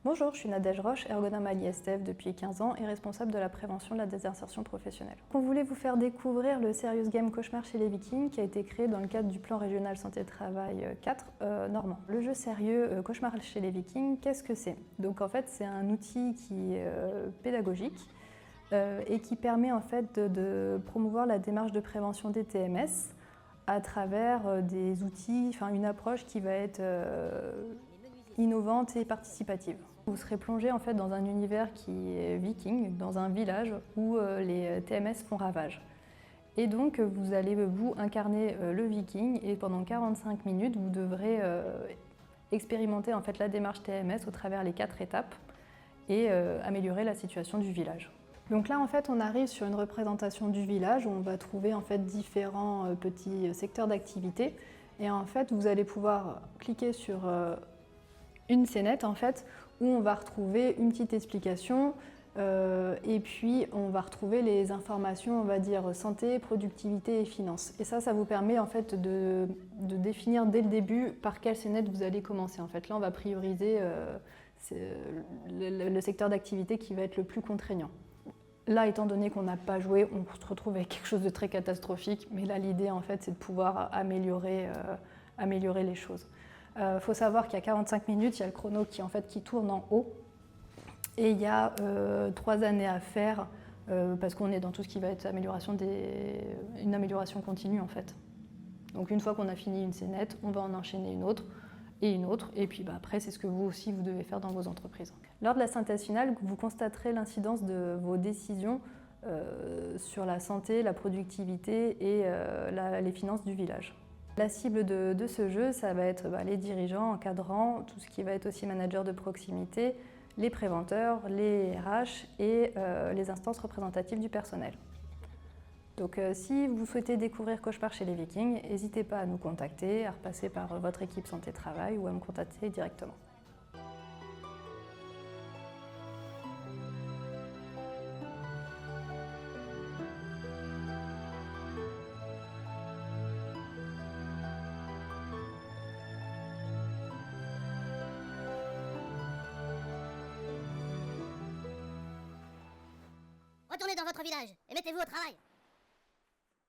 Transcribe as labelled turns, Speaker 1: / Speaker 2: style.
Speaker 1: Bonjour, je suis Nadège Roche, ergonome à l'ISTF depuis 15 ans et responsable de la prévention de la désinsertion professionnelle. On voulait vous faire découvrir le Serious Game Cauchemar chez les Vikings qui a été créé dans le cadre du plan régional santé-travail 4 normand. Le jeu sérieux Cauchemar chez les Vikings, qu'est-ce que c'est? Donc en fait c'est un outil qui est pédagogique et qui permet en fait de promouvoir la démarche de prévention des TMS à travers des outils, enfin une approche qui va être innovante et participative. Vous serez plongé en fait dans un univers qui est viking, dans un village où les TMS font ravage. Et donc vous allez vous incarner le viking et pendant 45 minutes vous devrez expérimenter en fait la démarche TMS au travers les 4 étapes et améliorer la situation du village. Donc là en fait on arrive sur une représentation du village où on va trouver en fait différents petits secteurs d'activité et en fait vous allez pouvoir cliquer sur une scénette en fait où on va retrouver une petite explication et puis on va retrouver les informations, on va dire santé, productivité et finances. Et ça vous permet en fait de définir dès le début par quelle scénette vous allez commencer. En fait là on va prioriser le secteur d'activité qui va être le plus contraignant. Là, étant donné qu'on n'a pas joué, on se retrouve avec quelque chose de très catastrophique, mais là l'idée en fait c'est de pouvoir améliorer les choses. Faut savoir qu'il y a 45 minutes, il y a le chrono qui tourne en haut et il y a 3 années à faire parce qu'on est dans tout ce qui va être une amélioration continue en fait. Donc une fois qu'on a fini une scénette, on va en enchaîner une autre et puis après c'est ce que vous aussi vous devez faire dans vos entreprises. Lors de la synthèse finale, vous constaterez l'incidence de vos décisions sur la santé, la productivité et les finances du village. La cible de ce jeu, ça va être les dirigeants, encadrants, tout ce qui va être aussi manager de proximité, les préventeurs, les RH et les instances représentatives du personnel. Donc si vous souhaitez découvrir Cauchemar chez les Vikings, n'hésitez pas à nous contacter, à repasser par votre équipe santé-travail ou à me contacter directement.
Speaker 2: Retournez dans votre village et mettez-vous au travail.